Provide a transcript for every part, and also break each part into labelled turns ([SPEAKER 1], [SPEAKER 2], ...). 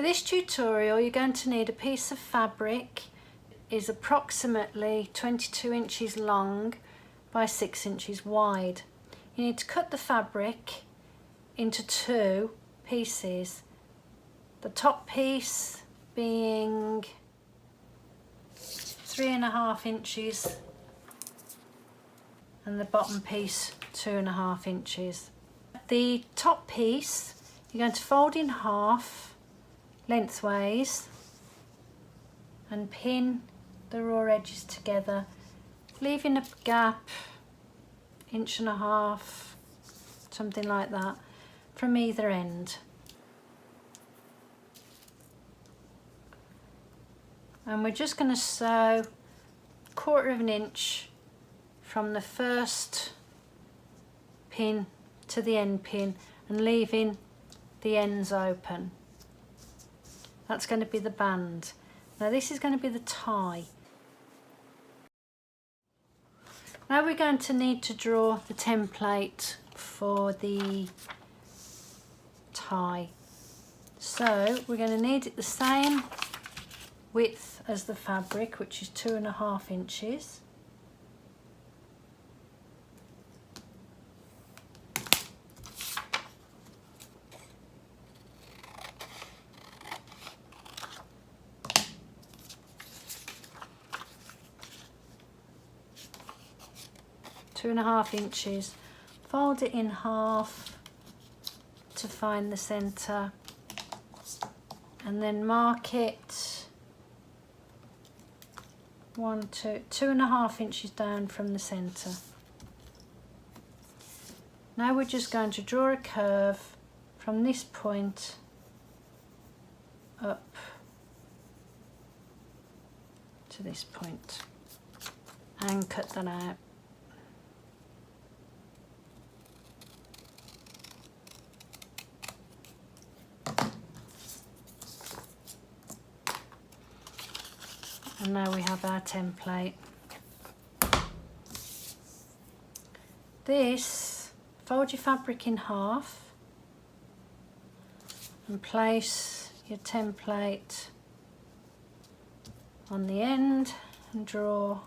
[SPEAKER 1] this tutorial you're going to need a piece of fabric. It is approximately 22 inches long by 6 inches wide. You need to cut the fabric into 2 pieces. The top piece being 3.5 inches and the bottom piece 2.5 inches. The top piece you're going to fold in half lengthways and pin the raw edges together, leaving a gap 1.5 inches, something like that, from either end. And we're just going to sew 1/4 inch from the first pin to the end pin and leaving the ends open. That's going to be the band. Now this is going to be the tie. Now we're going to need to draw the template for the tie. So we're going to need it the same width as the fabric, which is 2.5 inches. Two and a half inches. Fold it in half to find the centre, and then mark it 2.5 inches down from the centre. Now we're just going to draw a curve from this point up to this point and cut that out. And now we have our template. This, fold your fabric in half and place your template on the end and draw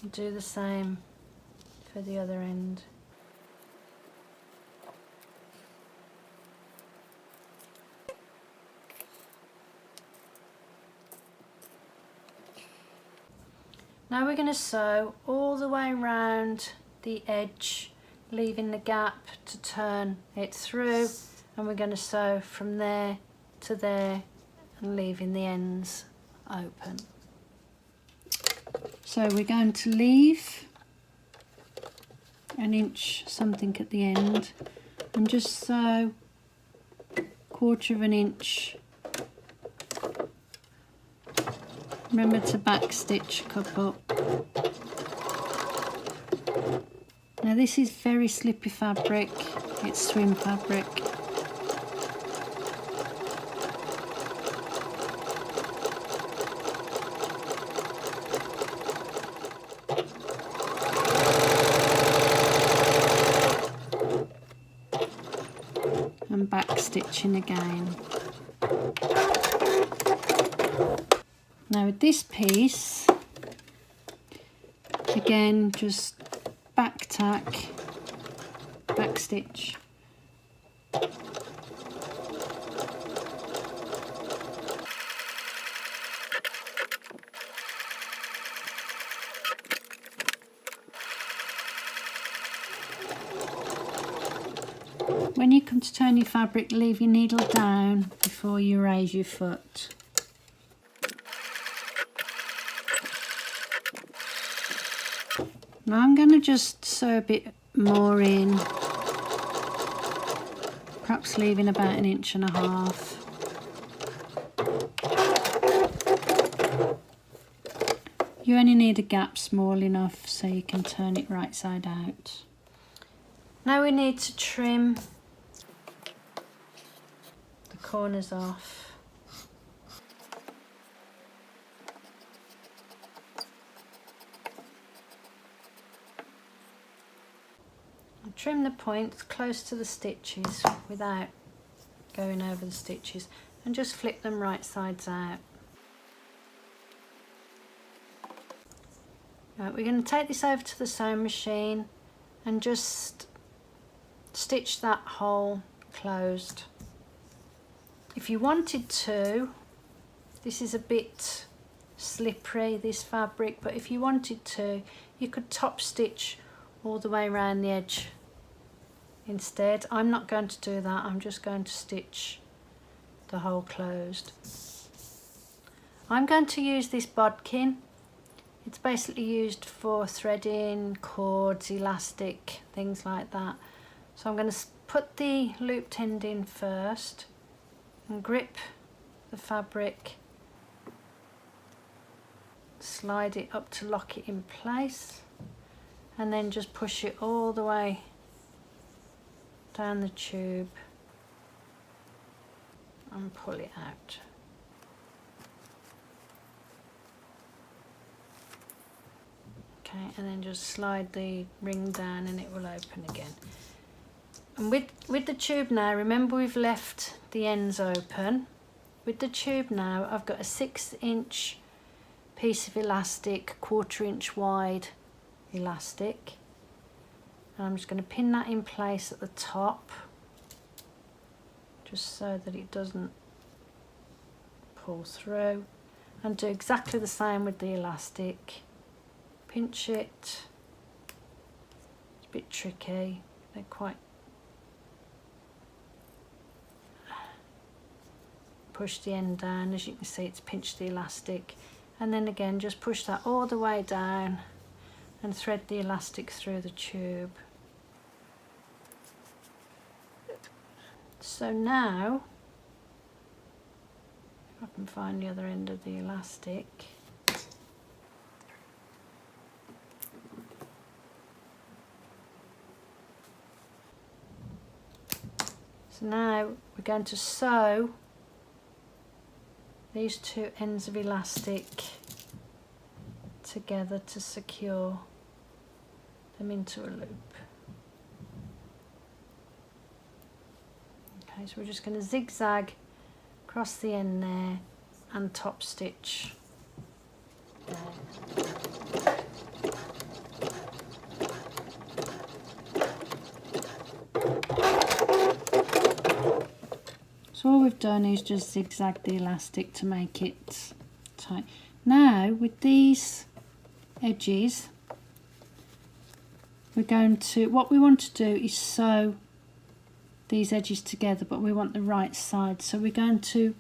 [SPEAKER 1] and do the same for the other end. Now we're going to sew all the way around the edge, leaving the gap to turn it through, and we're going to sew from there to there and leaving the ends open. So we're going to leave 1 inch something at the end and just sew 1/4 inch. Remember to back stitch a couple. Now this is very slippy fabric, it's swim fabric. And back stitching again. Now with this piece, again just back tack, back stitch. When you come to turn your fabric, leave your needle down before you raise your foot. Now I'm going to just sew a bit more in, perhaps leaving about 1.5 inches. You only need a gap small enough so you can turn it right side out. Now we need to trim the corners off. trim the points close to the stitches without going over the stitches, and just flip them right sides out. Right, we're going to take this over to the sewing machine and just stitch that hole closed. If you wanted to, this is a bit slippery, this fabric, but if you wanted to, you could top stitch all the way around the edge instead. I'm not going to do that, I'm just going to stitch the hole closed. I'm going to use this bodkin. It's basically used for threading, cords, elastic, things like that. So I'm going to put the looped end in first and grip the fabric, slide it up to lock it in place, and then just push it all the way down the tube and pull it out. Okay, and then just slide the ring down and it will open again. And with the tube now, remember we've left the ends open. With the tube now, I've got a 6-inch piece of elastic, 1/4 inch wide elastic. And I'm just going to pin that in place at the top, just so that it doesn't pull through. And do exactly the same with the elastic. Pinch it. It's a bit tricky. They're quite... Push the end down. As you can see, it's pinched the elastic. And then again, just push that all the way down and thread the elastic through the tube. So now, if I can find the other end of the elastic, so now we're going to sew these two ends of elastic together to secure them into a loop. Okay, so we're just going to zigzag across the end there and top stitch there. So all we've done is just zigzag the elastic to make it tight. Now with these edges, we're going to, what we want to do is sew these edges together, but we want the right side. So we're going to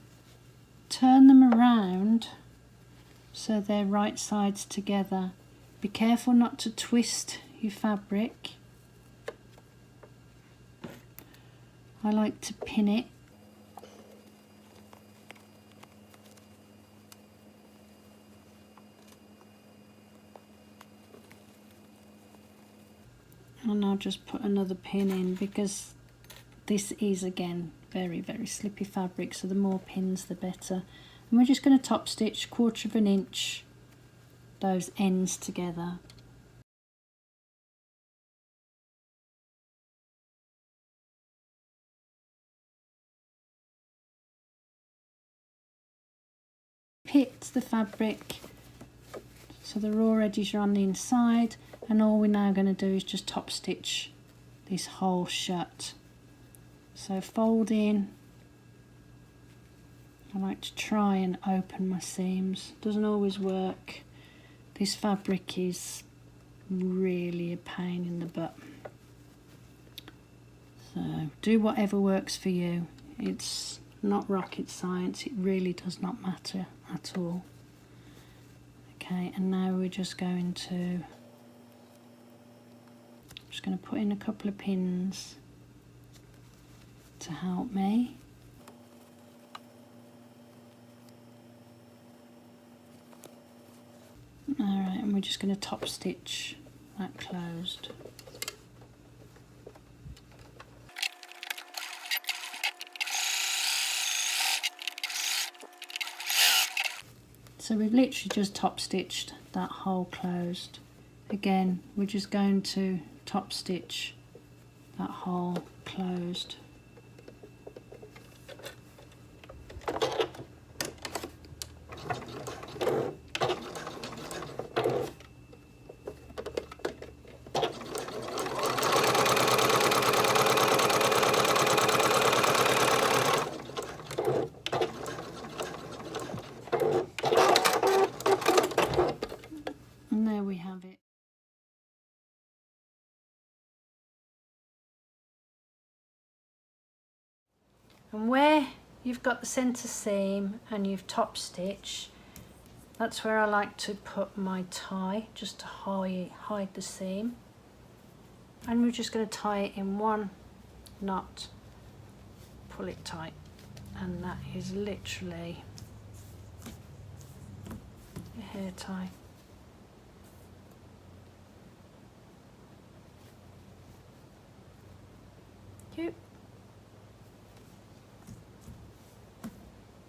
[SPEAKER 1] turn them around so they're right sides together. Be careful not to twist your fabric. I like to pin it. And I'll just put another pin in, because this is again very, very slippy fabric, so the more pins the better. And we're just going to top stitch 1/4 inch those ends together. Pit the fabric so the raw edges are on the inside, and all we're now going to do is just top stitch this hole shut. So fold in. I like to try and open my seams. Doesn't always work. This fabric is really a pain in the butt. So do whatever works for you. It's not rocket science. It really does not matter at all. Okay, and now we're just going to put in a couple of pins to help me. Alright, and we're just going to top stitch that closed. So we've literally just top stitched that hole closed. Again, we're just going to top stitch that hole closed. And there we have it. And where you've got the centre seam and you've top stitch, that's where I like to put my tie, just to hide the seam. And we're just going to tie it in one knot, pull it tight, and that is literally a hair tie. Cute.